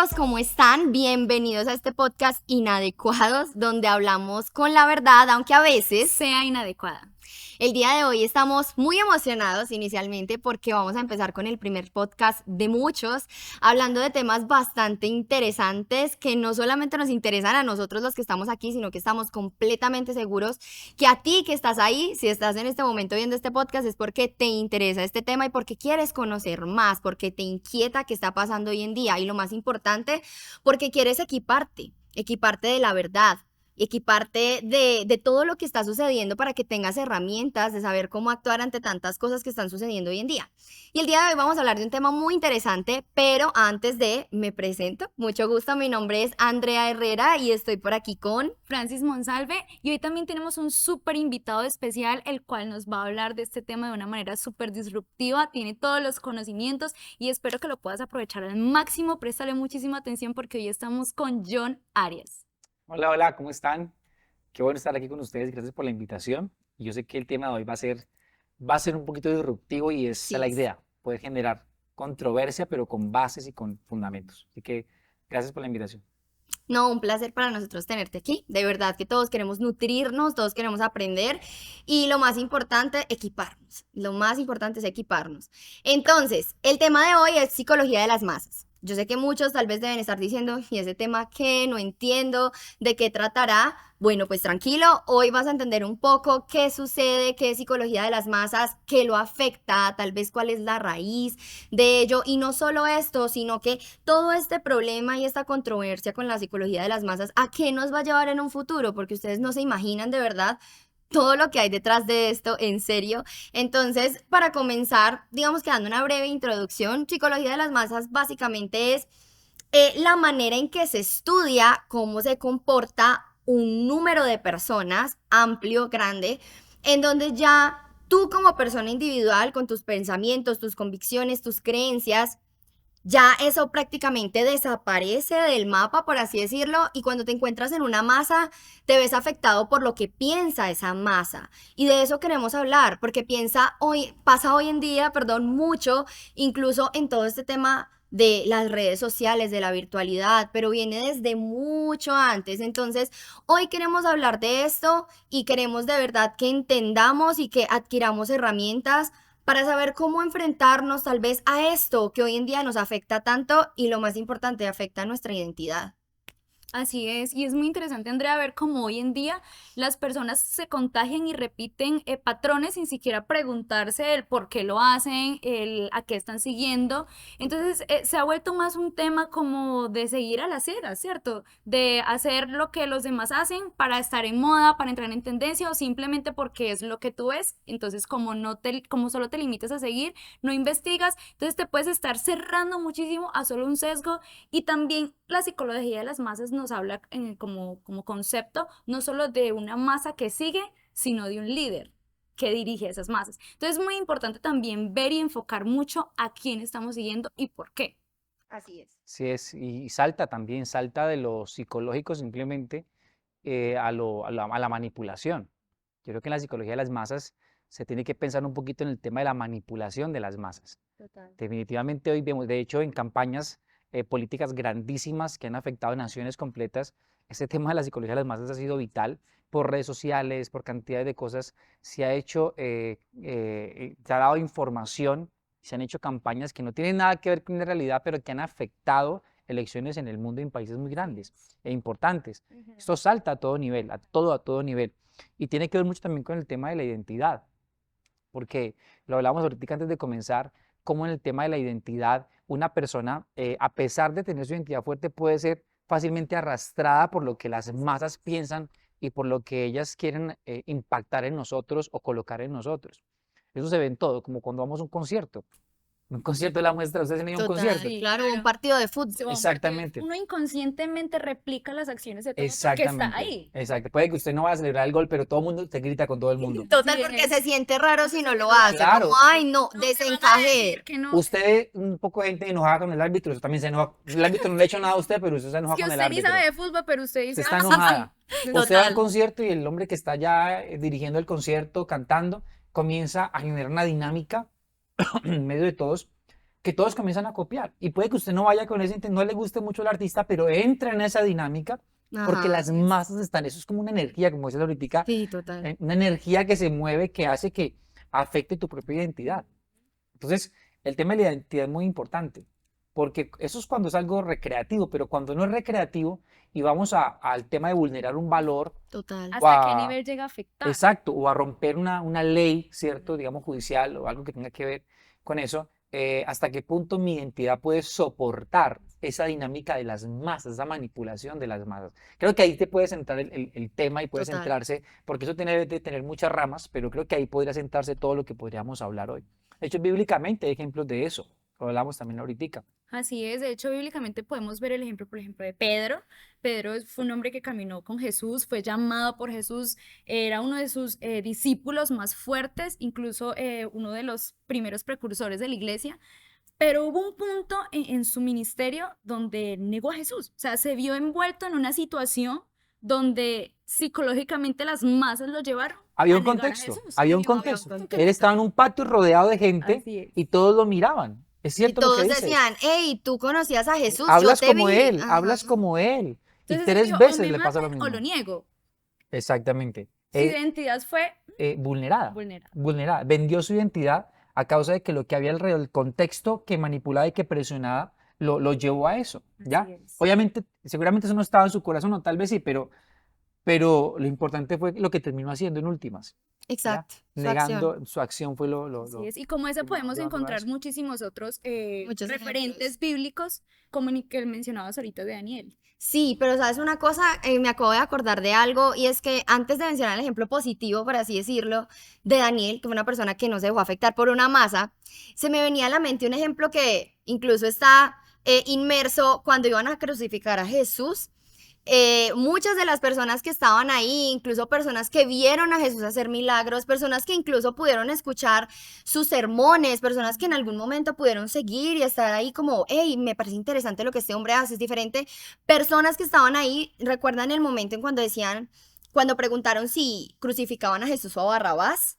amigos, ¿cómo están? Bienvenidos a este podcast Inadecuados, donde hablamos con la verdad, aunque a veces sea inadecuada. el día de hoy estamos muy emocionados inicialmente porque vamos a empezar con el primer podcast de muchos, hablando de temas bastante interesantes que no solamente nos interesan a nosotros los que estamos aquí, sino que estamos completamente seguros que a ti que estás ahí, si estás en este momento viendo este podcast, es porque te interesa este tema y porque quieres conocer más, porque te inquieta qué está pasando hoy en día y lo más importante, porque quieres equiparte de la verdad, equiparte de todo lo que está sucediendo para que tengas herramientas de saber cómo actuar ante tantas cosas que están sucediendo hoy en día. Y el día de hoy vamos a hablar de un tema muy interesante, pero antes de, me presento, mucho gusto, mi nombre es Andrea Herrera y estoy por aquí con Francis Monsalve, y hoy también tenemos un súper invitado especial, el cual nos va a hablar de este tema de una manera súper disruptiva, tiene todos los conocimientos y espero que lo puedas aprovechar al máximo. Préstale muchísima atención porque hoy estamos con John Arias. Hola, hola, ¿cómo están? Qué bueno estar aquí con ustedes, gracias por la invitación. Y yo sé que el tema de hoy va a ser un poquito disruptivo y esa es Sí. la idea, poder generar controversia, pero con bases y con fundamentos. Así que gracias por la invitación. No, un placer para nosotros tenerte aquí. De verdad que todos queremos nutrirnos, todos queremos aprender y lo más importante, equiparnos. Lo más importante es equiparnos. Entonces, el tema de hoy es psicología de las masas. Yo sé que muchos tal vez deben estar diciendo, ¿y ese tema qué? No entiendo, ¿de qué tratará? Bueno, pues tranquilo, hoy vas a entender un poco qué sucede, qué es psicología de las masas, qué lo afecta, tal vez cuál es la raíz de ello. Y no solo esto, sino que todo este problema y esta controversia con la psicología de las masas, ¿a qué nos va a llevar en un futuro? Porque ustedes no se imaginan de verdad todo lo que hay detrás de esto, en serio. Entonces, para comenzar, digamos que dando una breve introducción, psicología de las masas básicamente es la manera en que se estudia cómo se comporta un número de personas amplio, grande, en donde ya tú como persona individual, con tus pensamientos, tus convicciones, tus creencias, ya eso prácticamente desaparece del mapa, por así decirlo, y cuando te encuentras en una masa, te ves afectado por lo que piensa esa masa. Y de eso queremos hablar, porque pasa hoy en día, perdón, mucho, incluso en todo este tema de las redes sociales, de la virtualidad, pero viene desde mucho antes. Entonces, hoy queremos hablar de esto y queremos de verdad que entendamos y que adquiramos herramientas para saber cómo enfrentarnos tal vez a esto que hoy en día nos afecta tanto y lo más importante, afecta nuestra identidad. Así es, y es muy interesante, Andrea, ver cómo hoy en día las personas se contagian y repiten patrones sin siquiera preguntarse el por qué lo hacen, el a qué están siguiendo. Entonces, se ha vuelto más un tema como de seguir a la ciegas, ¿cierto? De hacer lo que los demás hacen para estar en moda, para entrar en tendencia o simplemente porque es lo que tú ves. Entonces, como solo te limitas a seguir, no investigas, entonces te puedes estar cerrando muchísimo a solo un sesgo. Y también la psicología de las masas nos habla como concepto no solo de una masa que sigue, sino de un líder que dirige esas masas. Entonces es muy importante también ver y enfocar mucho a quién estamos siguiendo y por qué. Así es. Sí es, y salta también, salta de lo psicológico simplemente a la manipulación. Yo creo que en la psicología de las masas se tiene que pensar un poquito en el tema de la manipulación de las masas. Total. Definitivamente hoy vemos, de hecho, en campañas políticas grandísimas que han afectado a naciones completas, este tema de la psicología de las masas ha sido vital por redes sociales, por cantidad de cosas. Se ha dado información, se han hecho campañas que no tienen nada que ver con la realidad, pero que han afectado elecciones en el mundo en países muy grandes e importantes. Ujú. Esto salta a todo nivel, a todo nivel. Y tiene que ver mucho también con el tema de la identidad, porque lo hablábamos ahorita antes de comenzar, cómo en el tema de la identidad, una persona, a pesar de tener su identidad fuerte, puede ser fácilmente arrastrada por lo que las masas piensan y por lo que ellas quieren impactar en nosotros o colocar en nosotros. Eso se ve en todo, como cuando vamos a un concierto. Un concierto de la muestra, ustedes han ido a un Total, concierto. Sí, claro, un claro. partido de Sí, fútbol. Exactamente. uno inconscientemente replica las acciones de todos porque está Exactamente, ahí. exacto. Puede que usted no vaya a celebrar el gol, pero todo el mundo te grita con todo el mundo. Total, Así porque es. se siente raro si no lo hace, como, Claro, ay, no, No, me van a decir desencaje. que no. usted ve un poco de gente enojada con el árbitro, usted también se enoja. El árbitro no le ha hecho nada a usted, pero usted se enoja Si con el usted ni sabe árbitro. de fútbol, pero usted Usted dice, está ah, sí, enojada. sí. Usted va a un Total. concierto y el hombre que está ya dirigiendo el concierto, cantando, comienza a generar una dinámica en medio de todos que todos comienzan a copiar. Y puede que usted no vaya con ese no le guste mucho el artista, pero entra en esa dinámica porque Ajá, las masas están, eso es como una energía, como dice ahorita, sí, total. una energía que se mueve, que hace que afecte tu propia identidad. Entonces, el tema de la identidad es muy importante, porque eso es cuando es algo recreativo, pero cuando no es recreativo y vamos al tema de vulnerar un valor Total. o ¿Hasta qué a, nivel llega a afectar? exacto, o a romper una ley, ¿cierto? Digamos judicial o algo que tenga que ver con eso, hasta qué punto mi identidad puede soportar esa dinámica de las masas, esa manipulación de las masas. Creo que ahí te puede centrar el tema y puede Total. centrarse, porque eso tiene de tener muchas ramas, pero creo que ahí podría sentarse todo lo que podríamos hablar hoy. De hecho, bíblicamente hay ejemplos de eso, lo hablamos también ahorita. Así es, de hecho, bíblicamente podemos ver el ejemplo, por ejemplo, de Pedro. Pedro fue un hombre que caminó con Jesús, fue llamado por Jesús, era uno de sus discípulos más fuertes, incluso uno de los primeros precursores de la iglesia, pero hubo un punto en su ministerio donde negó a Jesús, o sea, se vio envuelto en una situación donde psicológicamente las masas lo llevaron Había a un negar a contexto, Jesús. había un Había un contexto. contexto. Él estaba en un patio rodeado de gente Así es. y todos lo miraban. Es Y cierto lo que todos dices. decían, hey, tú conocías a Jesús, yo Hablas te como vi. él, Ajá. hablas como él. Y Entonces él 3 dijo, o veces me le pasa lo matan o lo mismo. niego. Exactamente. Su identidad fue Vulnerada. vulnerada. Vulnerada. Vendió su identidad a causa de que lo que había alrededor, el contexto que manipulaba y que presionaba, lo llevó a eso. ¿Ya? Así es. Obviamente, seguramente eso no estaba en su corazón, o tal vez sí, pero lo importante fue lo que terminó haciendo en últimas. ¿Ya? Exacto, su Negando acción. su acción fue Así es. Y como ese lo podemos llevándolo a encontrar eso. muchísimos otros Muchos referentes ejemplos. bíblicos, como el que mencionabas ahorita de Daniel. Sí, pero sabes una cosa, me acabo de acordar de algo y es que antes de mencionar el ejemplo positivo, por así decirlo, de Daniel, que fue una persona que no se dejó afectar por una masa, se me venía a la mente un ejemplo que incluso está inmerso cuando iban a crucificar a Jesús. Muchas de las personas que estaban ahí, incluso personas que vieron a Jesús hacer milagros, personas que incluso pudieron escuchar sus sermones, personas que en algún momento pudieron seguir y estar ahí como, hey, me parece interesante lo que este hombre hace, es diferente. Personas que estaban ahí, recuerdan el momento en cuando decían, cuando preguntaron si crucificaban a Jesús o a Barrabás,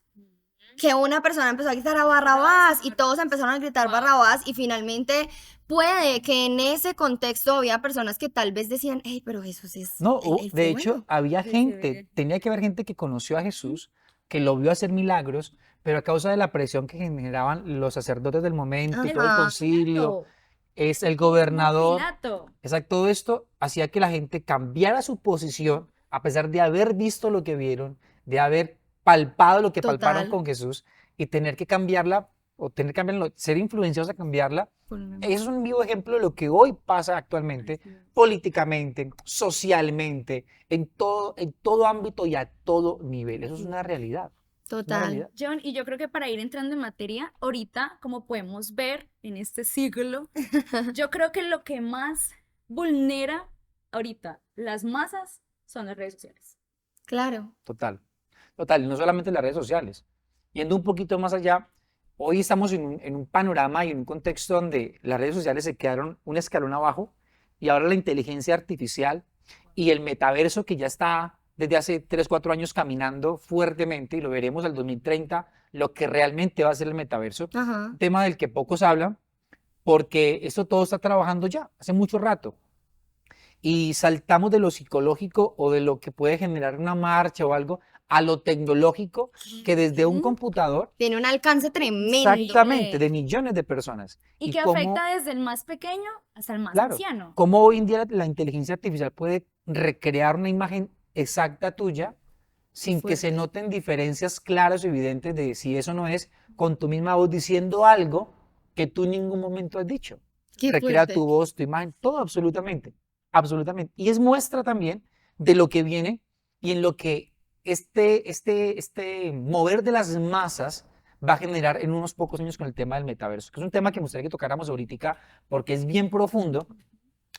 que una persona empezó a gritar a Barrabás y todos empezaron a gritar Barrabás y finalmente puede que en ese contexto había personas que tal vez decían, hey, pero Jesús es, No, él de fue hecho, bueno. había Sí, gente, tenía que haber gente que conoció a Jesús, que lo vio hacer milagros, pero a causa de la presión que generaban los sacerdotes del momento y todo el Ajá. concilio, es el Mismo gobernador, Pilato. exacto, todo esto hacía que la gente cambiara su posición, a pesar de haber visto lo que vieron, de haber palpado lo que palparon Total. con Jesús y tener que cambiarla, o tener que cambiarla, ser influenciados a cambiarla. Eso es un vivo ejemplo de lo que hoy pasa actualmente, Así es. políticamente, socialmente, en todo ámbito y a todo nivel. Eso es una realidad. Es una Total. realidad. John, y yo creo que para ir entrando en materia, ahorita, como podemos ver en este siglo, yo creo que lo que más vulnera ahorita las masas son las redes sociales. Claro. Total. Total. Y no solamente en las redes sociales. Yendo un poquito más allá, hoy estamos en un panorama y en un contexto donde las redes sociales se quedaron un escalón abajo y ahora la inteligencia artificial y el metaverso que ya está desde hace 3, 4 años caminando fuertemente y lo veremos al 2030, lo que realmente va a ser el metaverso, Ajá. un tema del que pocos hablan porque esto todo está trabajando ya hace mucho rato y saltamos de lo psicológico o de lo que puede generar una marcha o algo a lo tecnológico que desde un Ujú. computador, Tiene un alcance tremendo. exactamente, de millones de personas. Y Y que cómo, afecta desde el más pequeño hasta el más claro, anciano. cómo hoy en día la inteligencia artificial puede recrear una imagen exacta tuya sin que se fuerte. noten diferencias claras o evidentes de si eso no es, con tu misma voz diciendo algo que tú en ningún momento has dicho. Qué Recrea fuerte. tu voz, tu imagen, todo absolutamente, absolutamente. Y es muestra también de lo que viene y en lo que este mover de las masas va a generar en unos pocos años con el tema del metaverso, que es un tema que me gustaría que tocáramos ahorita porque es bien profundo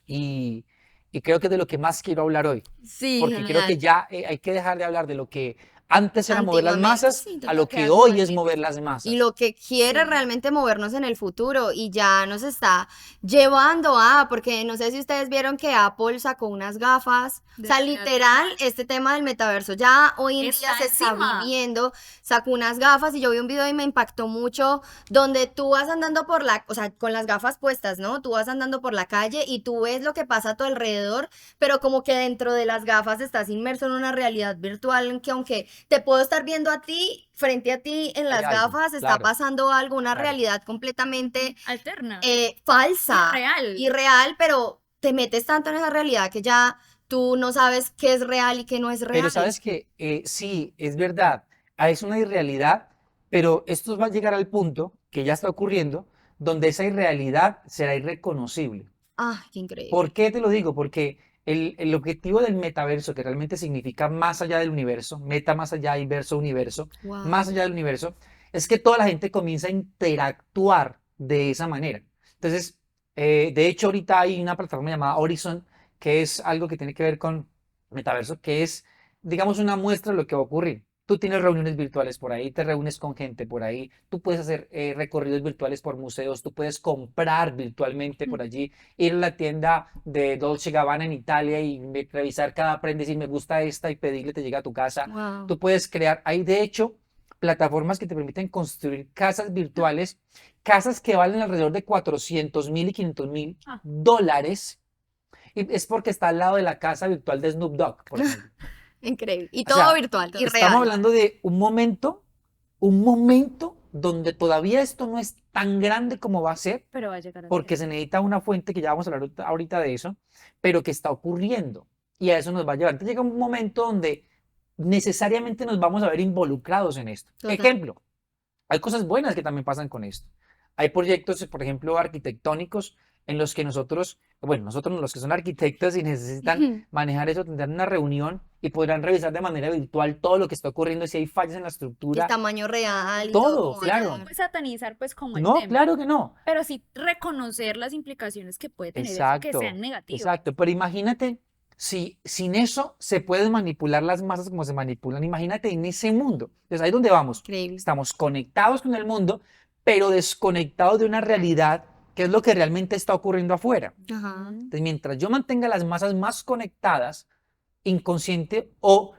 y, y creo que es de lo que más quiero hablar hoy, Sí, porque creo que genial. ya hay que dejar de hablar de lo que antes era mover las Antiguamente, masas sí, a lo que queda hoy como es el mover las y masas. lo que quiere Sí. realmente movernos en el futuro y ya nos está llevando a, porque no sé si ustedes vieron que Apple sacó unas gafas, o De sea, realidad literal, virtual. este tema del metaverso ya hoy en día Está se está encima. viviendo, sacó unas gafas y yo vi un video y me impactó mucho donde tú vas andando por la, o sea, con las gafas puestas, ¿no? Tú vas andando por la calle y tú ves lo que pasa a tu alrededor, pero como que dentro de las gafas estás inmerso en una realidad virtual en que aunque te puedo estar viendo a ti, frente a ti en Hay las algo, gafas está claro, pasando algo, una claro. realidad completamente Alterna. falsa, Irreal. irreal, pero te metes tanto en esa realidad que ya tú no sabes qué es real y qué no es Pero real. sabes que sí, es verdad, es una irrealidad, pero esto va a llegar al punto que ya está ocurriendo, donde esa irrealidad será irreconocible. Ah, qué increíble. ¿Por qué te lo digo? Porque el objetivo del metaverso, que realmente significa más allá del universo, meta más allá y verso universo, más Wow. allá del universo, es que toda la gente comienza a interactuar de esa manera. Entonces, de hecho, ahorita hay una plataforma llamada Horizon, que es algo que tiene que ver con metaverso, que es, digamos, una muestra de lo que va a ocurrir. Tú tienes reuniones virtuales por ahí, te reúnes con gente por ahí, tú puedes hacer recorridos virtuales por museos, tú puedes comprar virtualmente por allí, ir a la tienda de Dolce Gabbana en Italia y revisar cada prenda y decir me gusta esta y pedirle te llega a tu casa. Wow. Tú puedes crear, hay de hecho plataformas que te permiten construir casas virtuales, casas que valen alrededor de 400.000 y 500.000 Ah. dólares. Y es porque está al lado de la casa virtual de Snoop Dogg, por ejemplo. Increíble. Y O todo sea, virtual y estamos real. hablando de un momento donde todavía esto no es tan grande como va a ser, Pero va a llegar a porque ser. se necesita una fuente, que ya vamos a hablar ahorita de eso, pero que está ocurriendo y a eso nos va a llevar. Entonces llega un momento donde necesariamente nos vamos a ver involucrados en esto. Total. Ejemplo, hay cosas buenas que también pasan con esto. Hay proyectos, por ejemplo, arquitectónicos en los que nosotros, bueno, nosotros los que son arquitectos y necesitan manejar eso, tendrán una reunión y podrán revisar de manera virtual todo lo que está ocurriendo, si hay fallas en la El estructura, tamaño real y todo, todo. claro. No puedes satanizar pues como el No, tema, claro que no. pero sí reconocer las implicaciones que puede tener eso, que Exacto, sean negativas. exacto. Pero imagínate si sin eso se pueden manipular las masas como se manipulan. Imagínate en ese mundo. Entonces ahí es donde vamos. Increíble. Estamos conectados con el mundo, pero desconectados de una realidad que es lo que realmente está ocurriendo afuera. Ajá. Entonces, mientras yo mantenga las masas más conectadas, inconsciente o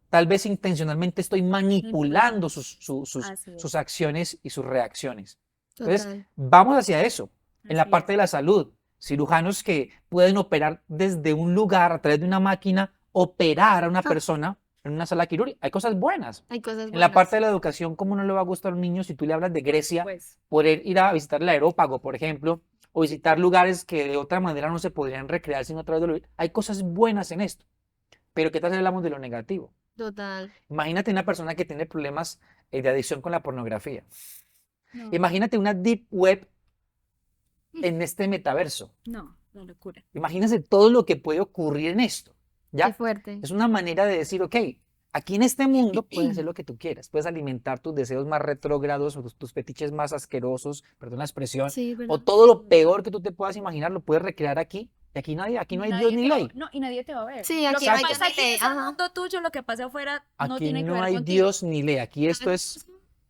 tal vez intencionalmente estoy manipulando Así es. sus acciones y sus reacciones. Entonces, Total. vamos hacia eso. En la Así parte es. de la salud, cirujanos que pueden operar desde un lugar a través de una máquina, operar a una persona en una sala quirúrgica. Hay cosas buenas. Hay cosas En la parte buenas. de la educación, ¿cómo no le va a gustar a un niño si tú le hablas de Grecia, Pues, poder ir a visitar el Areópago, por ejemplo, o visitar lugares que de otra manera no se podrían recrear sino a través de lo... Hay cosas buenas en esto, pero ¿qué tal si hablamos de lo negativo? Total. Imagínate una persona que tiene problemas de adicción con la pornografía. no, Imagínate una deep web en este metaverso. no, la locura. Imagínate todo lo que puede ocurrir en esto. Qué ¿Ya? fuerte. Es una manera de decir, ok, aquí en este mundo puedes hacer lo que tú quieras. Puedes alimentar tus deseos más retrógrados o tus fetiches más asquerosos, perdón la expresión, Sí, o ¿verdad? todo lo peor que tú te puedas imaginar lo puedes recrear aquí. Y aquí no hay Dios Nadie ni te va a ley. ver. No, y nadie te va a ver. Sí, Lo aquí que no hay pasa Dios ni aquí ley, es el ajá. mundo tuyo, lo que pasa afuera no Aquí tiene que no ver hay contigo. Dios ni ley. Aquí esto es...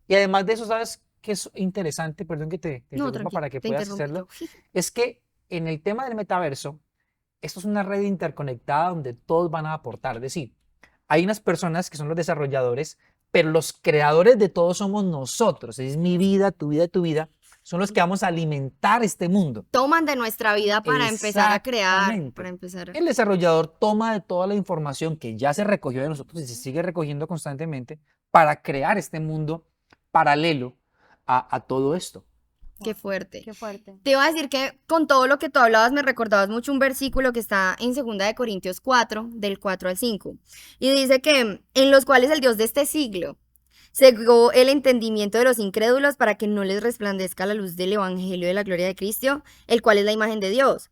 Y además de eso, ¿sabes qué es interesante? Perdón que te No, interrumpa tranquilo, para que te puedas interrumpí hacerlo. yo. Es que en el tema del metaverso, esto es una red interconectada donde todos van a aportar. Es decir, hay unas personas que son los desarrolladores, pero los creadores de todo somos nosotros. Es mi vida, tu vida. Son los que vamos a alimentar este mundo. Toman de nuestra vida para empezar a crear, Exactamente. para empezar. El desarrollador toma de toda la información que ya se recogió de nosotros y se sigue recogiendo constantemente para crear este mundo paralelo a todo esto. Qué fuerte. Qué fuerte. Te iba a decir que con todo lo que tú hablabas me recordabas mucho un versículo que está en 2 Corintios 4, del 4 al 5. Y dice que en los cuales el Dios de este siglo cegó el entendimiento de los incrédulos para que no les resplandezca la luz del evangelio de la gloria de Cristo, el cual es la imagen de Dios.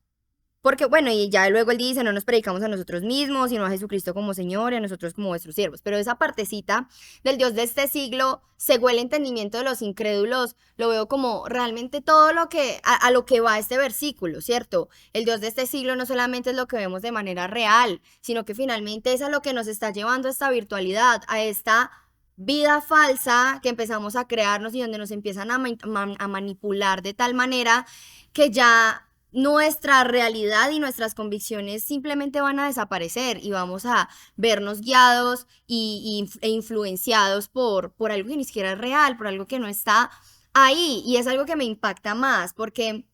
Porque bueno, y ya luego él dice, no nos predicamos a nosotros mismos, sino a Jesucristo como Señor y a nosotros como vuestros siervos. Pero esa partecita del Dios de este siglo, según el entendimiento de los incrédulos, lo veo como realmente todo lo que, a lo que va este versículo, ¿cierto? El Dios de este siglo no solamente es lo que vemos de manera real, sino que finalmente es a lo que nos está llevando a esta virtualidad, a esta vida falsa que empezamos a crearnos y donde nos empiezan a manipular de tal manera que ya nuestra realidad y nuestras convicciones simplemente van a desaparecer y vamos a vernos guiados e influenciados por algo que ni siquiera es real, por algo que no está ahí. Y es algo que me impacta más porque,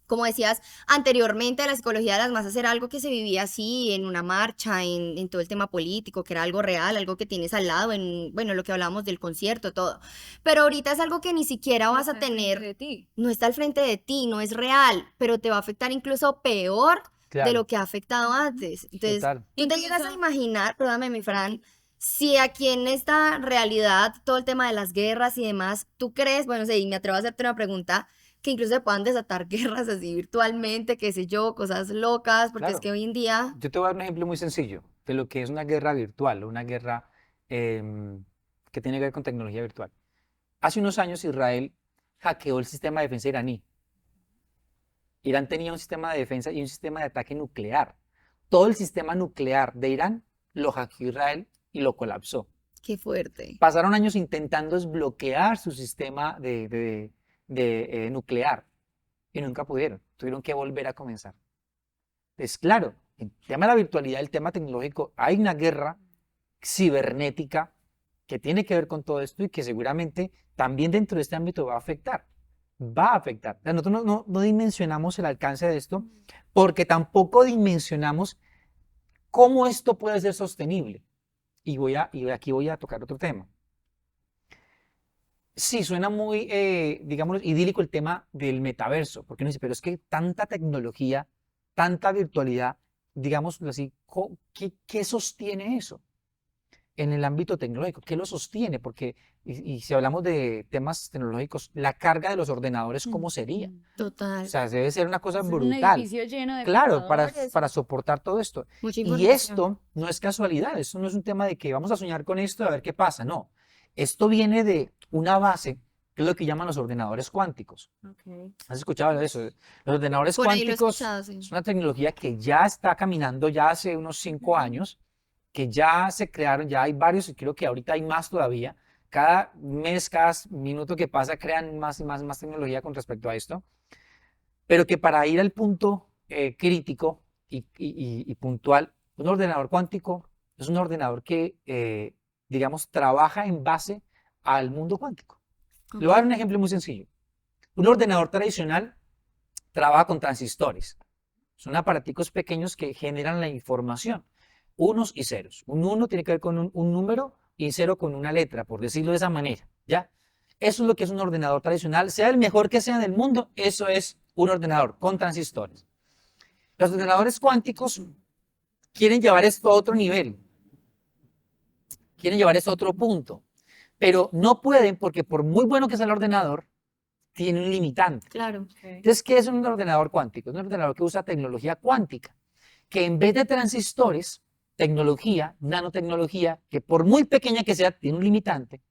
como decías anteriormente, la psicología de las masas era algo que se vivía así en una marcha, en todo el tema político, que era algo real, algo que tienes al lado, en, bueno, lo que hablábamos del concierto, todo. Pero ahorita es algo que ni siquiera No vas a está enfrente tener, de ti. no está al frente de ti, no es real, pero te va a afectar incluso peor de Claro, lo que ha afectado antes. Entonces, total. tú te llegas a Incluso, imaginar, perdóname, mi Fran, si aquí en esta realidad, todo el tema de las guerras y demás, ¿tú crees, bueno, sí, me atrevo a hacerte una pregunta, que incluso se puedan desatar guerras así virtualmente, qué sé yo, cosas locas, porque es Claro. que hoy en día, Yo te voy a dar un ejemplo muy sencillo de lo que es una guerra virtual, una guerra em, que tiene que ver con tecnología virtual. Hace unos años Israel hackeó el sistema de defensa iraní. Irán tenía un sistema de defensa y un sistema de ataque nuclear. Todo el sistema nuclear de Irán lo hackeó Israel y lo colapsó. qué fuerte. Pasaron años intentando desbloquear su sistema nuclear y nunca pudieron. Tuvieron que volver a comenzar. Entonces, claro, el tema de la virtualidad, el tema tecnológico, hay una guerra cibernética que tiene que ver con todo esto y que seguramente también dentro de este ámbito va a afectar. Va a afectar. O sea, nosotros no dimensionamos el alcance de esto porque tampoco dimensionamos cómo esto puede ser sostenible. Y aquí voy a tocar otro tema. Sí, suena muy, digamos, idílico el tema del metaverso, porque uno dice, pero es que tanta tecnología, tanta virtualidad, digámoslo así, ¿qué sostiene eso en el ámbito tecnológico? ¿Qué lo sostiene? Porque, y si hablamos de temas tecnológicos, la carga de los ordenadores, ¿cómo sería? O Total, sea, debe ser una cosa es un brutal. edificio lleno de Claro, computadores. para soportar todo esto. mucha Y información. esto no es casualidad, esto no es un tema de que vamos a soñar con esto a ver qué pasa, no. Esto viene de una base, que es lo que llaman los ordenadores cuánticos. Okay. ¿Has escuchado hablar de eso? Los ordenadores Por ahí lo he cuánticos escuchado, sí. es una tecnología que ya está caminando ya hace unos 5 años, que ya se crearon, ya hay varios y creo que ahorita hay más todavía. Cada mes, cada minuto que pasa, crean más y más tecnología con respecto a esto, pero que para ir al punto crítico y puntual, un ordenador cuántico es un ordenador que, digamos, trabaja en base al mundo cuántico. Le voy a dar un Ok. ejemplo muy sencillo. Un ordenador tradicional trabaja con transistores. Son aparaticos pequeños que generan la información, unos y ceros. Un uno tiene que ver con un número y cero con una letra, por decirlo de esa manera, ¿ya? Eso es lo que es un ordenador tradicional, sea el mejor que sea del mundo, eso es un ordenador con transistores. Los ordenadores cuánticos quieren llevar esto a otro nivel, quieren llevar esto a otro punto, pero no pueden porque por muy bueno que sea el ordenador, tiene un limitante. Claro. Okay. Entonces, ¿qué es un ordenador cuántico? Es un ordenador que usa tecnología cuántica, que en vez de transistores, tecnología, nanotecnología, que por muy pequeña que sea, tiene un limitante,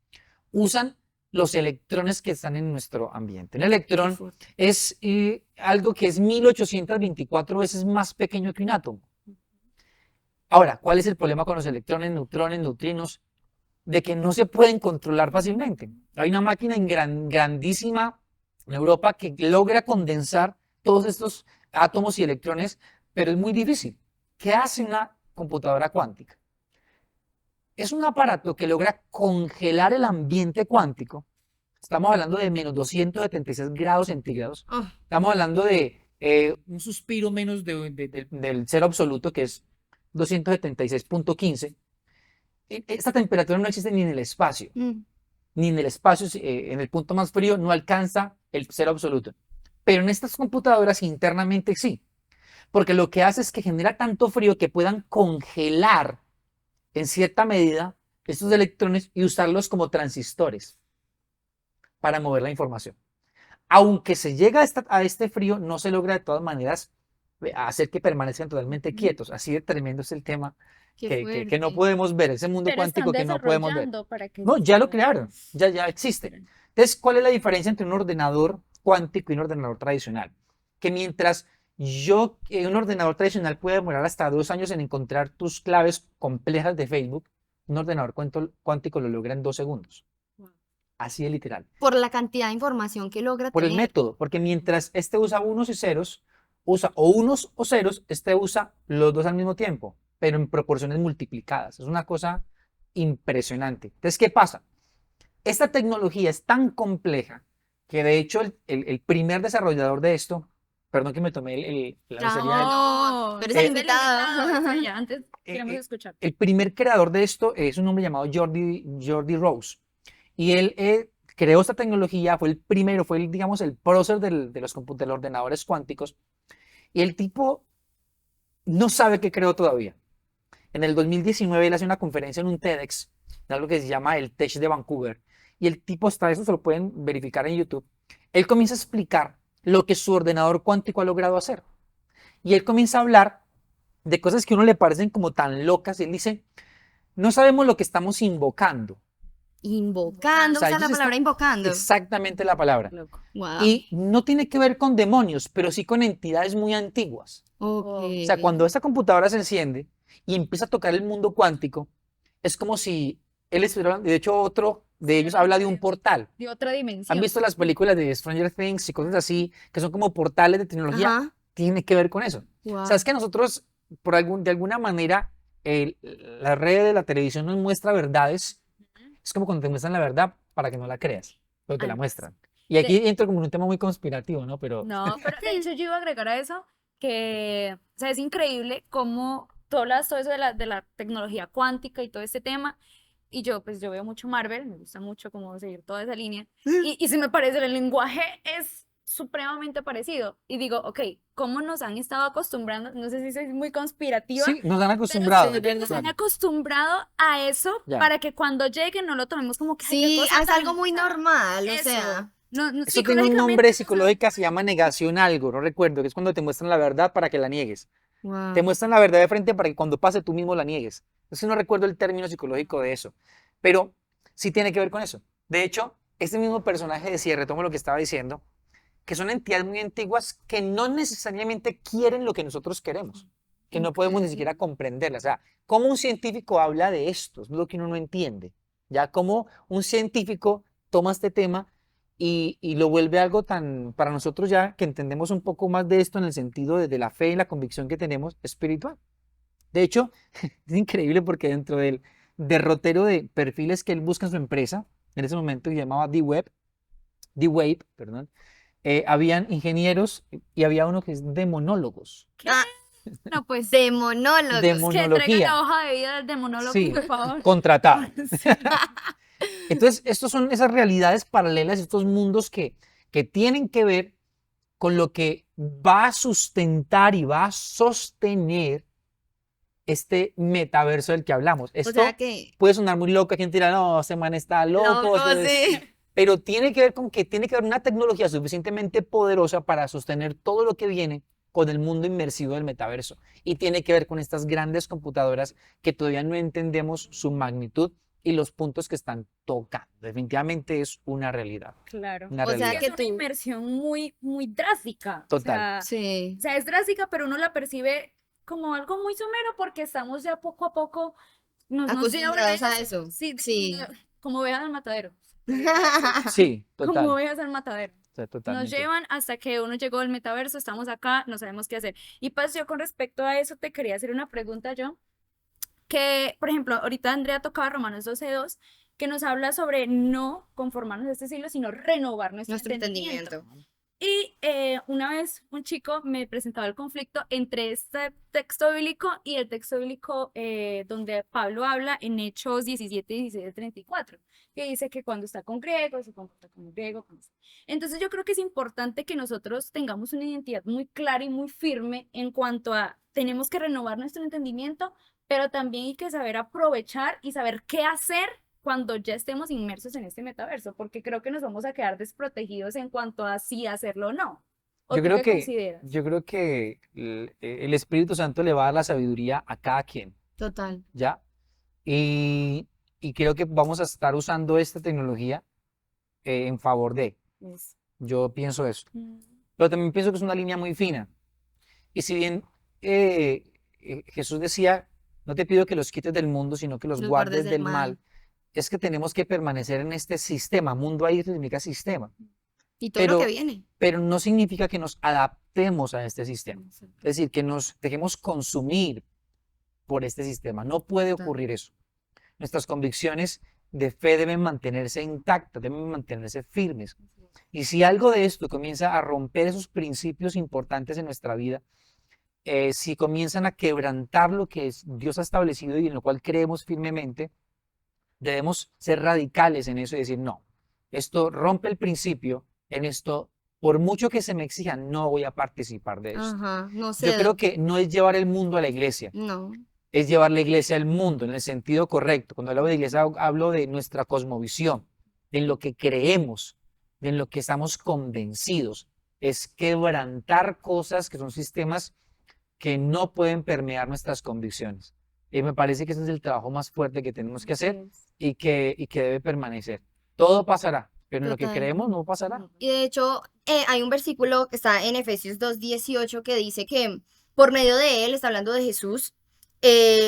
usan los electrones que están en nuestro ambiente. Un Qué electrón fuerte. es algo que es 1824 veces más pequeño que un átomo. Ahora, ¿cuál es el problema con los electrones, neutrones, neutrinos? De que no se pueden controlar fácilmente. Hay una máquina grandísima en Europa que logra condensar todos estos átomos y electrones, pero es muy difícil. ¿Qué hace una computadora cuántica? Es un aparato que logra congelar el ambiente cuántico. Estamos hablando de menos 276 grados centígrados. Oh, Estamos hablando de un suspiro menos del cero absoluto, que es 276,15. Esta temperatura no existe ni en el espacio, mm, ni en el espacio, en el punto más frío no alcanza el cero absoluto. Pero en estas computadoras internamente sí, porque lo que hace es que genera tanto frío que puedan congelar en cierta medida estos electrones y usarlos como transistores para mover la información. Aunque se llega a este frío, no se logra de todas maneras hacer que permanezcan totalmente Ujú. quietos. Así de tremendo es el tema Qué que no fuerte. podemos ver, ese mundo Pero cuántico están que no podemos ver. desarrollando para que No, eso ya lo suceda. crearon, ya existe. Entonces, ¿cuál es la diferencia entre un ordenador cuántico y un ordenador tradicional? Que mientras un ordenador tradicional puede demorar hasta 2 años en encontrar tus claves complejas de Facebook, un ordenador cuántico lo logra en 2 segundos. Wow. Así de literal. Por la cantidad de información que logra Por el tener. método, porque mientras este usa unos y ceros, usa o unos o ceros, este usa los dos al mismo tiempo, pero en proporciones multiplicadas. Es una cosa impresionante. Entonces, ¿qué pasa? Esta tecnología es tan compleja que de hecho el primer desarrollador de esto, perdón que me tomé la grosería No, pero es es el el invitado. Estrella, antes queremos eh, escuchar. el primer creador de esto es un hombre llamado Jordi Rose. Y él creó esta tecnología, fue el primero, fue el, digamos, el prócer de los ordenadores cuánticos. Y el tipo no sabe qué creó todavía. En el 2019 él hace una conferencia en un TEDx, en algo que se llama el Tech de Vancouver. Y el tipo está, eso se lo pueden verificar en YouTube. Él comienza a explicar lo que su ordenador cuántico ha logrado hacer. Y él comienza a hablar de cosas que a uno le parecen como tan locas. Y él dice, no sabemos lo que estamos invocando. O Invocando, sea, usa ellos la palabra están invocando. exactamente la palabra. Loco. Wow. Y no tiene que ver con demonios, pero sí con entidades muy antiguas. Ok. O sea, cuando esta computadora se enciende y empieza a tocar el mundo cuántico, es como si él estuviera, de hecho otro de ellos habla de un portal. De otra ¿Han dimensión. visto las películas de Stranger Things y cosas así, que son como portales de tecnología? Ajá. Tiene que ver con eso. O Wow. sea, es que nosotros, de alguna manera, la red de la televisión nos muestra verdades. Es como cuando te muestran la verdad para que no la creas, pero te la Antes. muestran. Y aquí entro como en un tema muy conspirativo, ¿no? Pero No, pero de hecho yo iba a agregar a eso que, o sea, es increíble cómo tú hablas todo eso de la tecnología cuántica y todo este tema, y yo, pues yo veo mucho Marvel, me gusta mucho como seguir toda esa línea, y se me parece, el lenguaje es supremamente parecido, y digo, ok, ¿cómo nos han estado acostumbrando? No sé si soy muy conspirativa, sí, nos han pero acostumbrado. siento que nos han acostumbrado a eso Ya. para que cuando llegue no lo tomemos como que, ay, qué Sí, cosa es algo tan- muy normal, o Eso. sea. No, Eso tiene un nombre psicológico, se llama negación algo, no recuerdo, que es cuando te muestran la verdad para que la niegues. Te Wow. muestran la verdad de frente para que cuando pase tú mismo la niegues. Entonces no recuerdo el término psicológico de eso, pero sí tiene que ver con eso. De hecho, este mismo personaje decía, retomo lo que estaba diciendo, que son entidades muy antiguas que no necesariamente quieren lo que nosotros queremos, que no podemos ni siquiera comprenderlas. O sea, ¿cómo un científico habla de esto? Es lo que uno no entiende. Ya cómo un científico toma este tema y lo vuelve algo tan, para nosotros ya que entendemos un poco más de esto en el sentido de la fe y la convicción que tenemos espiritual. De hecho, es increíble porque dentro del derrotero de perfiles que él busca en su empresa, en ese momento se llamaba D-Wave, perdón, habían ingenieros y había uno que es demonólogos, ¿Qué? Ah, No, pues demonólogos. que traigan la demonología, hoja de vida del demonólogo, sí, por favor. contratado. Sí. Entonces, estos son esas realidades paralelas, estos mundos que tienen que ver con lo que va a sustentar y va a sostener este metaverso del que hablamos. O Esto sea que. puede sonar muy loco, hay gente dirá, no, ese man está loco, Loco, sí. pero tiene que ver con que tiene que haber una tecnología suficientemente poderosa para sostener todo lo que viene con el mundo inmersivo del metaverso. Y tiene que ver con estas grandes computadoras que todavía no entendemos su magnitud y los puntos que están tocando. Definitivamente es una realidad. Claro. Una O sea realidad. que Es una tú. inmersión muy, muy drástica. Total. Sí. O sea, es drástica, pero uno la percibe como algo muy somero porque estamos ya poco a poco nos llevan Acostumbrados a eso. Sí, Sí. como veas al matadero. Sí, Como total. veas al matadero. O sea, Nos totalmente. llevan hasta que uno llegó al metaverso, estamos acá, no sabemos qué hacer. Y pues yo con respecto a eso te quería hacer una pregunta yo, que por ejemplo, ahorita Andrea tocaba Romanos 12:2, que nos habla sobre no conformarnos a este siglo, sino renovar nuestro Nuestro entendimiento. entendimiento. Y una vez un chico me presentaba el conflicto entre este texto bíblico y el texto bíblico donde Pablo habla en Hechos 17, 16, 34, que dice que cuando está con griegos se comporta como griego. Entonces yo creo que es importante que nosotros tengamos una identidad muy clara y muy firme en cuanto a tenemos que renovar nuestro entendimiento, pero también hay que saber aprovechar y saber qué hacer cuando ya estemos inmersos en este metaverso, porque creo que nos vamos a quedar desprotegidos en cuanto a si hacerlo o no. ¿O Yo tú creo qué que, consideras? yo creo que el Espíritu Santo le va a dar la sabiduría a cada quien, Total. ¿ya? Y, y creo que vamos a estar usando esta tecnología en favor de. Es- Yo pienso eso. Mm, Pero también pienso que es una línea muy fina. Y si bien eh, Jesús decía, no te pido que los quites del mundo, sino que los Los guardes guardes del del mal, mal. es que tenemos que permanecer en este sistema. Mundo ahí significa sistema. Y todo lo que Pero, viene. pero no significa que nos adaptemos a este sistema. Es decir, que nos dejemos consumir por este sistema. No puede Total. ocurrir eso. Nuestras convicciones de fe deben mantenerse intactas, deben mantenerse firmes. Y si algo de esto comienza a romper esos principios importantes en nuestra vida, si comienzan a quebrantar lo que Dios ha establecido y en lo cual creemos firmemente, debemos ser radicales en eso y decir, no, esto rompe el principio, en esto, por mucho que se me exija, no voy a participar de esto. Ajá, no Yo creo cedo. que no es llevar el mundo a la iglesia, No. es llevar la iglesia al mundo en el sentido correcto. Cuando hablo de iglesia, hablo de nuestra cosmovisión, de lo que creemos, de lo que estamos convencidos. Es quebrantar cosas que son sistemas que no pueden permear nuestras convicciones. Y me parece que ese es el trabajo más fuerte que tenemos que así hacer es. y que debe permanecer. Todo pasará, pero en lo que Total. creemos no pasará. Y de hecho, hay un versículo que está en Efesios 2:18 que dice que por medio de él, está hablando de Jesús,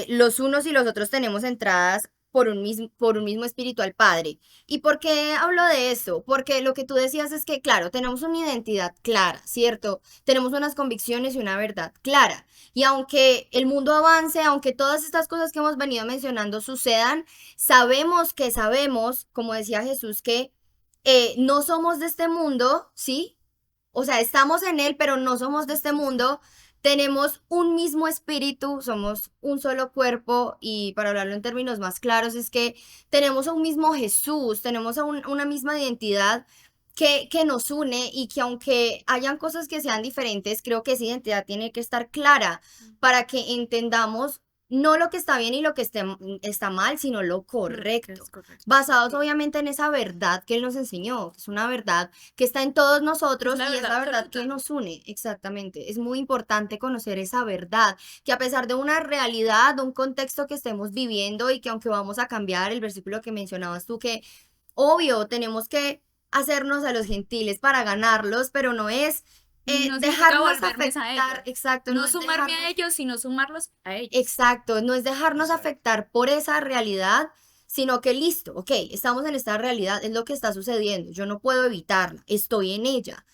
los unos y los otros tenemos entradas por un mismo espíritu al Padre. ¿Y por qué hablo de eso? Porque lo que tú decías es que, claro, tenemos una identidad clara, ¿cierto? Tenemos unas convicciones y una verdad clara. Y aunque el mundo avance, aunque todas estas cosas que hemos venido mencionando sucedan, sabemos, como decía Jesús, que no somos de este mundo, ¿sí? O sea, estamos en él, pero no somos de este mundo. Tenemos un mismo espíritu, somos un solo cuerpo y para hablarlo en términos más claros es que tenemos a un mismo Jesús, tenemos una misma identidad que nos une y que aunque hayan cosas que sean diferentes, creo que esa identidad tiene que estar clara para que entendamos no lo que está bien y lo que está mal, sino lo correcto Es correcto. basados Sí. obviamente en esa verdad que Él nos enseñó, que es una verdad que está en todos nosotros la y es verdad la verdad absoluta. que nos une, exactamente. Es muy importante conocer esa verdad, que a pesar de una realidad, de un contexto que estemos viviendo y que aunque vamos a cambiar el versículo que mencionabas tú, que obvio tenemos que hacernos a los gentiles para ganarlos, pero no es No significa dejarnos volverme a afectar, ellos. exacto, no No es sumarme a dejarnos. ellos, sino sumarlos a ellos. Exacto, no es dejarnos Exacto. afectar por esa realidad, sino que listo, ok, estamos en esta realidad, es lo que está sucediendo, yo no puedo evitarla, estoy en ella,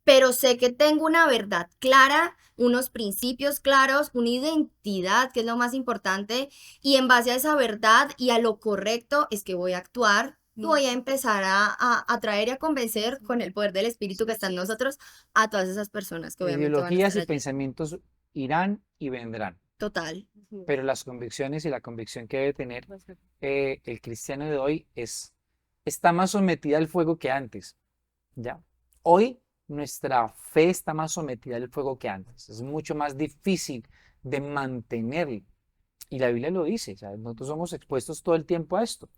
pero sé que tengo una verdad clara, unos principios claros, una identidad, que es lo más importante, y en base a esa verdad y a lo correcto es que voy a actuar. Y voy a empezar a atraer y a convencer con el poder del Espíritu que está en nosotros a todas esas personas que obviamente van a Ideologías estar y allí. pensamientos irán y vendrán, Total. pero las convicciones y la convicción que debe tener el cristiano de hoy está más sometida al fuego que antes, ¿ya? Hoy nuestra fe está más sometida al fuego que antes. Es mucho más difícil de mantener. Y la Biblia lo dice, o sea, nosotros somos expuestos todo el tiempo a esto.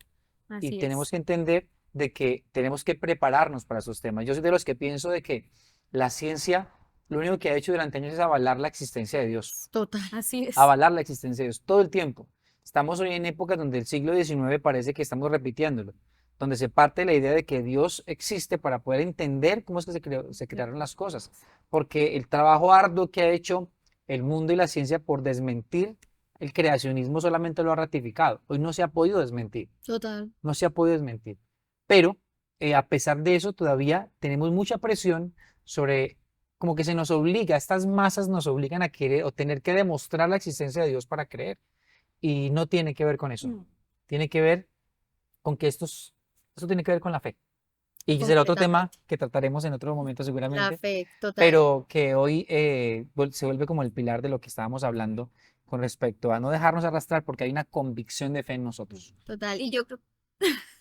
Y Así tenemos es. que entender de que tenemos que prepararnos para esos temas. Yo soy de los que pienso de que la ciencia lo único que ha hecho durante años es avalar la existencia de Dios, Total. Así es. avalar la existencia de Dios todo el tiempo. Estamos hoy en épocas donde el siglo XIX parece que estamos repitiéndolo, donde se parte de la idea de que Dios existe para poder entender cómo es que se crearon las cosas, porque el trabajo arduo que ha hecho el mundo y la ciencia por desmentir el creacionismo solamente lo ha ratificado. Hoy no se ha podido desmentir, Total. no se ha podido desmentir. Pero a pesar de eso, todavía tenemos mucha presión sobre, como que se nos obliga, estas masas nos obligan a querer o tener que demostrar la existencia de Dios para creer. Y no tiene que ver con eso. No. Tiene que ver con que esto tiene que ver con la fe. Y será otro tema Completamente. que trataremos en otro momento La seguramente, fe, total. pero que hoy se vuelve como el pilar de lo que estábamos hablando con respecto a no dejarnos arrastrar porque hay una convicción de fe en nosotros. Total. Y yo creo.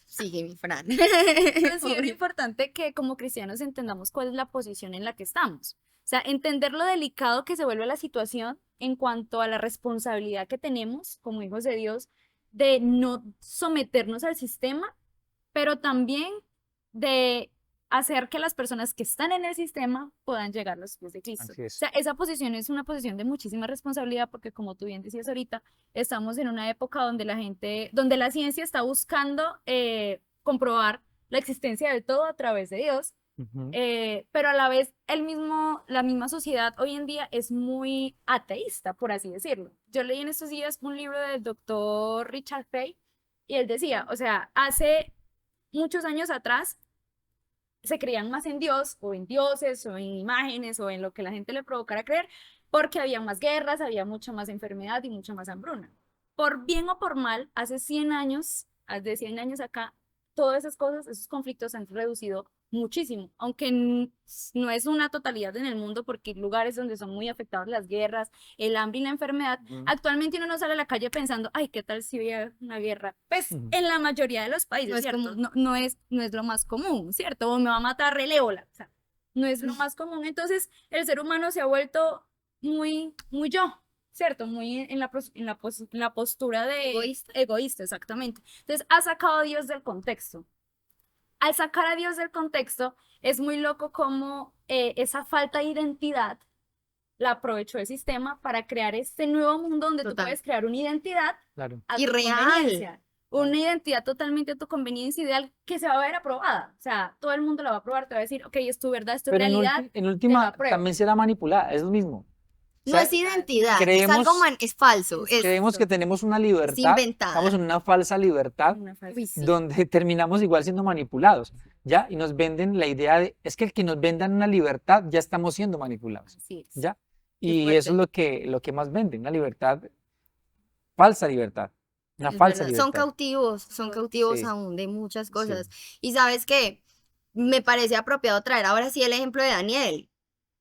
Sigue mi Fran. Considero importante que como cristianos entendamos cuál es la posición en la que estamos. O sea, entender lo delicado que se vuelve la situación en cuanto a la responsabilidad que tenemos como hijos de Dios de no someternos al sistema, pero también de hacer que las personas que están en el sistema puedan llegar a los pies de Cristo. Así O es. sea, esa posición es una posición de muchísima responsabilidad porque como tú bien decías ahorita, estamos en una época donde donde la ciencia está buscando comprobar la existencia del todo a través de Dios, Ujú. pero a la vez la misma sociedad hoy en día es muy ateísta, por así decirlo. Yo leí en estos días un libro del doctor Richard Fay y él decía, o sea, hace muchos años atrás se creían más en Dios o en dioses o en imágenes o en lo que la gente le provocara creer, porque había más guerras, había mucha más enfermedad y mucha más hambruna. Por bien o por mal, hace 100 años, de 100 años acá, todas esas cosas, esos conflictos se han reducido muchísimo, aunque no es una totalidad en el mundo porque hay lugares donde son muy afectados las guerras, el hambre y la enfermedad. Ujú. Actualmente uno no sale a la calle pensando, ay, ¿qué tal si hubiera una guerra? Pues Ujú. en la mayoría de los países, No es ¿cierto? común. No es lo más común, ¿cierto? O me va a matar el ébola, o sea, no es lo más común. Entonces, el ser humano se ha vuelto muy yo, ¿cierto? Muy en la postura de Egoísta. egoísta, exactamente. Entonces, ha sacado a Dios del contexto. Al sacar a Dios del contexto, es muy loco cómo esa falta de identidad la aprovechó el sistema para crear este nuevo mundo donde tú Total. puedes crear una identidad Claro. a Y tu real. conveniencia. Una identidad totalmente a tu conveniencia ideal que se va a ver aprobada. O sea, todo el mundo la va a aprobar, te va a decir, ok, es tu verdad, es tu Pero realidad, en te lo última apruebo. también será manipulada, es lo mismo. O No sea, es identidad, es creemos, algo es falso, Es creemos que tenemos una es libertad, estamos inventada. en una falsa libertad una falsa- Uy, sí. donde terminamos igual siendo manipulados, ¿ya? Y nos venden la idea de, es que el que nos vendan una libertad, ya estamos siendo manipulados, Así es. ¿ya? Qué Y eso es fuerte. lo que más venden, una libertad, falsa libertad, una Es falsa verdad. Son libertad. cautivos Sí, aún de muchas sí. cosas. Y sabes qué, me parece apropiado traer ahora sí el ejemplo de Daniel,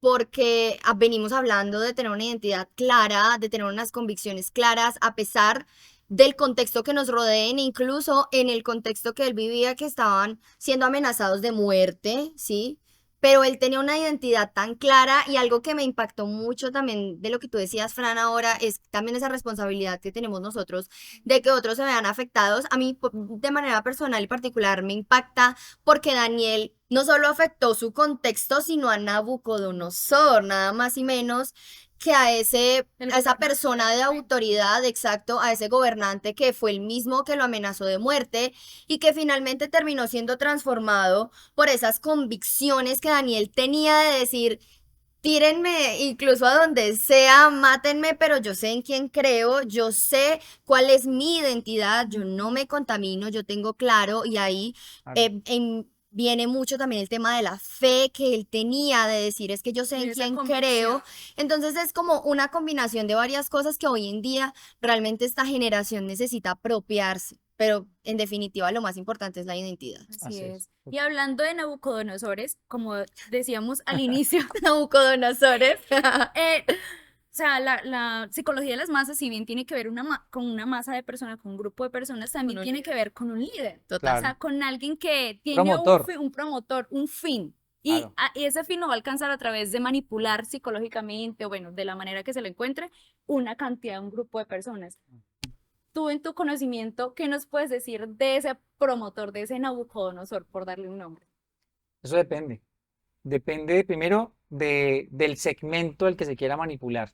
porque venimos hablando de tener una identidad clara, de tener unas convicciones claras, a pesar del contexto que nos rodeen, incluso en el contexto que él vivía, que estaban siendo amenazados de muerte, ¿sí? Pero él tenía una identidad tan clara y algo que me impactó mucho también de lo que tú decías, Fran, ahora es también esa responsabilidad que tenemos nosotros de que otros se vean afectados. A mí, de manera personal y particular, me impacta porque Daniel no solo afectó su contexto, sino a Nabucodonosor, nada más y menos que a esa persona de autoridad, exacto, a ese gobernante que fue el mismo que lo amenazó de muerte y que finalmente terminó siendo transformado por esas convicciones que Daniel tenía de decir, tírenme incluso a donde sea, mátenme, pero yo sé en quién creo, yo sé cuál es mi identidad, yo no me contamino, yo tengo claro y ahí Claro. viene mucho también el tema de la fe que él tenía, de decir es que yo sé De en esa quién convicción. creo. Entonces es como una combinación de varias cosas que hoy en día realmente esta generación necesita apropiarse, pero en definitiva lo más importante es la identidad. Así Así es. es. Y hablando de Nabucodonosores, como decíamos al inicio, Nabucodonosores. o sea, la psicología de las masas, si bien tiene que ver con una masa de personas, con un grupo de personas, también un tiene que ver con un líder. O Total. sea, con alguien que tiene Promotor. un promotor, un fin. Y Claro. ese fin lo va a alcanzar a través de manipular psicológicamente, o bueno, de la manera que se lo encuentre, una cantidad, un grupo de personas. Tú en tu conocimiento, ¿qué nos puedes decir de ese promotor, de ese Nabucodonosor, por darle un nombre? Eso depende. Depende primero del segmento al que se quiera manipular.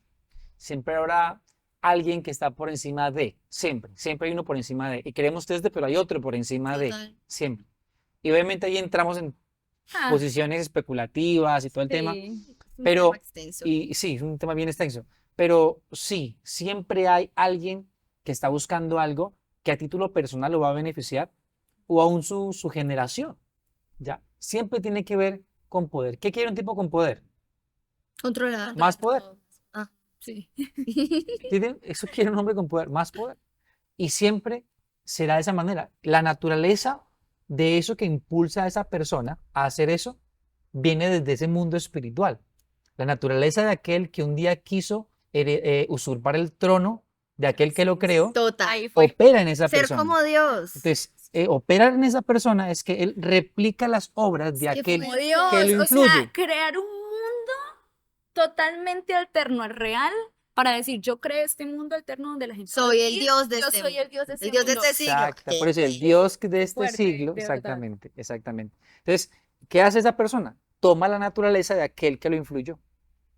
Siempre habrá alguien que está por encima de, siempre hay uno por encima de. Y queremos este, pero hay otro por encima de, Total. siempre. Y obviamente ahí entramos en Ah, posiciones especulativas y todo el tema, sí. Es un pero, tema extenso. y sí, es un tema bien extenso, pero sí, siempre hay alguien que está buscando algo que a título personal lo va a beneficiar o aún su generación, ¿ya? Siempre tiene que ver con poder. ¿Qué quiere un tipo con poder? Controlar. Más poder. Ah, sí. Eso quiere un hombre con poder, más poder. Y siempre será de esa manera. La naturaleza de eso que impulsa a esa persona a hacer eso viene desde ese mundo espiritual. La naturaleza de aquel que un día quiso usurpar el trono de aquel que lo creó, Total. Ahí fue. opera en esa Ser persona. como Dios. Entonces, operar en esa persona es que él replica las obras de Es que aquel Como fuerte. Dios, que lo o sea, influye. crear un mundo totalmente alterno al real para decir, yo creo este mundo alterno donde la gente va a Soy el vivir, Dios de yo este soy el Dios de el este Dios de mundo. este siglo. Exacto, por eso el Dios de este Fuerte, siglo, de verdad. exactamente, exactamente. Entonces, ¿qué hace esa persona? Toma la naturaleza de aquel que lo influyó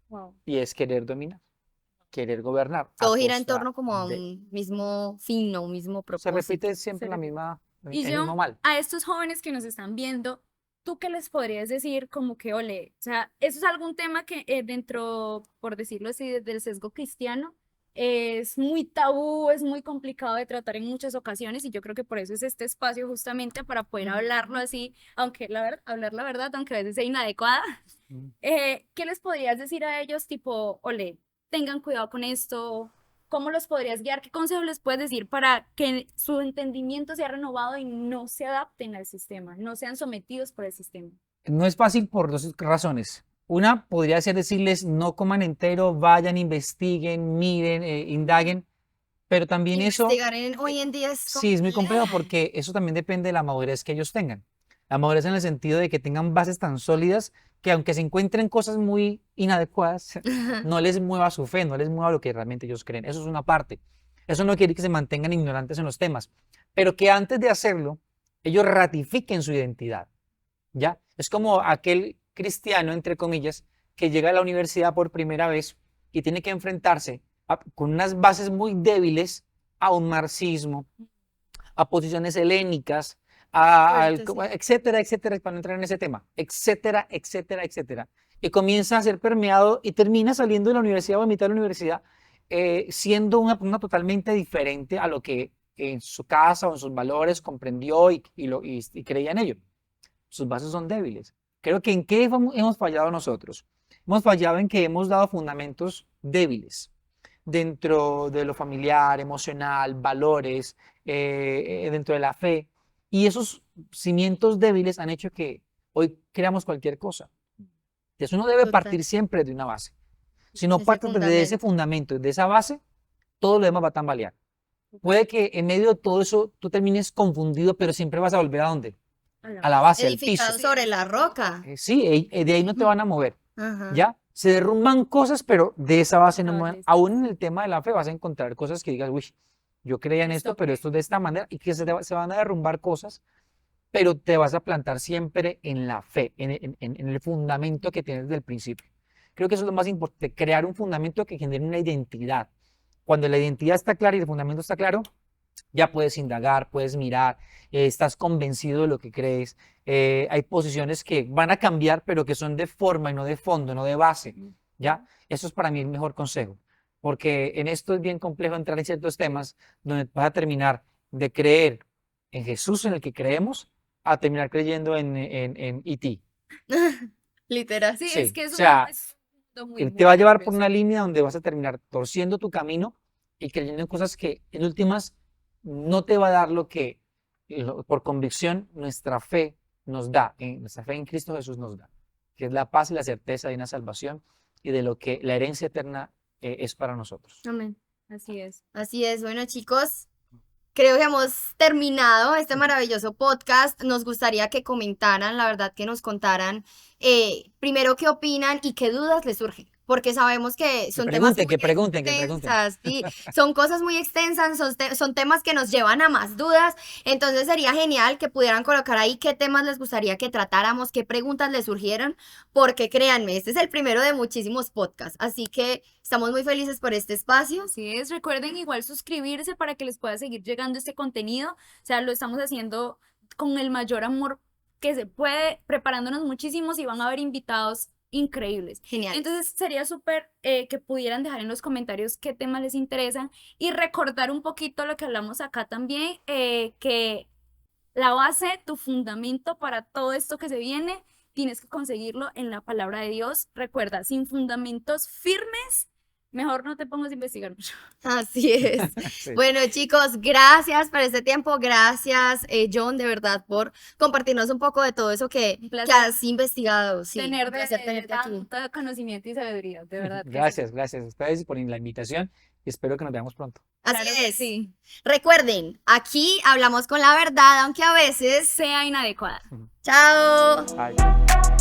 Wow. y es querer dominar, querer gobernar a Todo gira en costa torno como a de... un mismo fin, a un mismo Se propósito. repite siempre Se la repite. misma, Y el mismo yo, mal. a estos jóvenes que nos están viendo, ¿tú qué les podrías decir como que, ole, o sea, eso es algún tema que dentro, por decirlo así, del sesgo cristiano, es muy tabú, es muy complicado de tratar en muchas ocasiones y yo creo que por eso es este espacio justamente para poder hablarlo así, aunque hablar la verdad, aunque a veces sea inadecuada. Mm. ¿Qué les podrías decir a ellos tipo, ole, tengan cuidado con esto? ¿Cómo los podrías guiar? ¿Qué consejos les puedes decir para que su entendimiento sea renovado y no se adapten al sistema, no sean sometidos por el sistema? No es fácil por dos razones. Una podría ser decirles no coman entero, vayan, investiguen, miren, indaguen, pero también eso Investigar hoy en día es sí es muy complejo complejo. porque eso también depende de la madurez que ellos tengan. La madurez en el sentido de que tengan bases tan sólidas que aunque se encuentren cosas muy inadecuadas, no les mueva su fe, no les mueva lo que realmente ellos creen. Eso es una parte. Eso no quiere decir que se mantengan ignorantes en los temas, pero que antes de hacerlo, ellos ratifiquen su identidad. ¿Ya? Es como aquel cristiano, entre comillas, que llega a la universidad por primera vez y tiene que enfrentarse con unas bases muy débiles a un marxismo, a posiciones helénicas, Fuerte, sí. etcétera, etcétera, para no entrar en ese tema, etcétera, etcétera, etcétera. Y comienza a ser permeado y termina saliendo de la universidad o a mitad de la universidad siendo una persona totalmente diferente a lo que en su casa o en sus valores comprendió y creía en ello. Sus bases son débiles. Creo que ¿en qué hemos fallado nosotros? Hemos fallado en que hemos dado fundamentos débiles dentro de lo familiar, emocional, valores, dentro de la fe. Y esos cimientos débiles han hecho que hoy creamos cualquier cosa. Entonces uno debe Total. partir siempre de una base. Si no Ese partes de ese fundamento. fundamento, de esa base, todo lo demás va a tambalear. Puede que en medio de todo eso tú termines confundido, pero siempre vas a volver a ¿dónde? A la base, al piso. Edificado sobre la roca. Sí, de ahí no te van a mover, Ajá. ¿ya? Se derrumban cosas, pero de esa base no Esa mueven. base. Aún en el tema de la fe vas a encontrar cosas que digas, uy, yo creía en esto, ¿Esto pero qué? esto es de esta manera, y que se van a derrumbar cosas, pero te vas a plantar siempre en la fe, en el fundamento que tienes desde el principio. Creo que eso es lo más importante, crear un fundamento que genere una identidad. Cuando la identidad está clara y el fundamento está claro, ya puedes indagar, puedes mirar, estás convencido de lo que crees. Hay posiciones que van a cambiar, pero que son de forma y no de fondo, no de base. ¿Ya? Eso es para mí el mejor consejo, porque en esto es bien complejo entrar en ciertos temas donde vas a terminar de creer en Jesús en el que creemos a terminar creyendo en E.T. Literal. Sí, es Sí, que o sea, es un mundo muy, él te muy va a llevar por amplio, una sí. línea donde vas a terminar torciendo tu camino y creyendo en cosas que en últimas no te va a dar lo que por convicción nuestra fe nos da, nuestra fe en Cristo Jesús nos da, que es la paz y la certeza de una salvación y de lo que la herencia eterna es para nosotros. Amén. Así es. Así es. Bueno, chicos, creo que hemos terminado este maravilloso podcast. Nos gustaría que comentaran, la verdad, que nos contaran primero qué opinan y qué dudas les surgen. Porque sabemos que son temas muy Que pregunten. extensas, sí, son cosas muy extensas, son temas que nos llevan a más dudas. Entonces sería genial que pudieran colocar ahí qué temas les gustaría que tratáramos, qué preguntas les surgieron, porque créanme, este es el primero de muchísimos podcasts. Así que estamos muy felices por este espacio. Así es, recuerden igual suscribirse para que les pueda seguir llegando este contenido. O sea, lo estamos haciendo con el mayor amor que se puede, preparándonos muchísimos y van a haber invitados increíbles. Genial. Entonces sería súper que pudieran dejar en los comentarios qué temas les interesan y recordar un poquito lo que hablamos acá también, que la base, tu fundamento para todo esto que se viene, tienes que conseguirlo en la palabra de Dios. Recuerda, sin fundamentos firmes, mejor no te pongas a investigar mucho. Así es. Sí. Bueno, chicos, gracias por este tiempo. Gracias, John, de verdad, por compartirnos un poco de todo eso que placer has investigado. Sí, tener un placer de tenerte aquí. tanto conocimiento y sabiduría, de verdad. que sí. Gracias a ustedes por la invitación y espero que nos veamos pronto. Así Claro que es. sí. Recuerden, aquí hablamos con la verdad, aunque a veces. Sea inadecuada. Chao. Bye.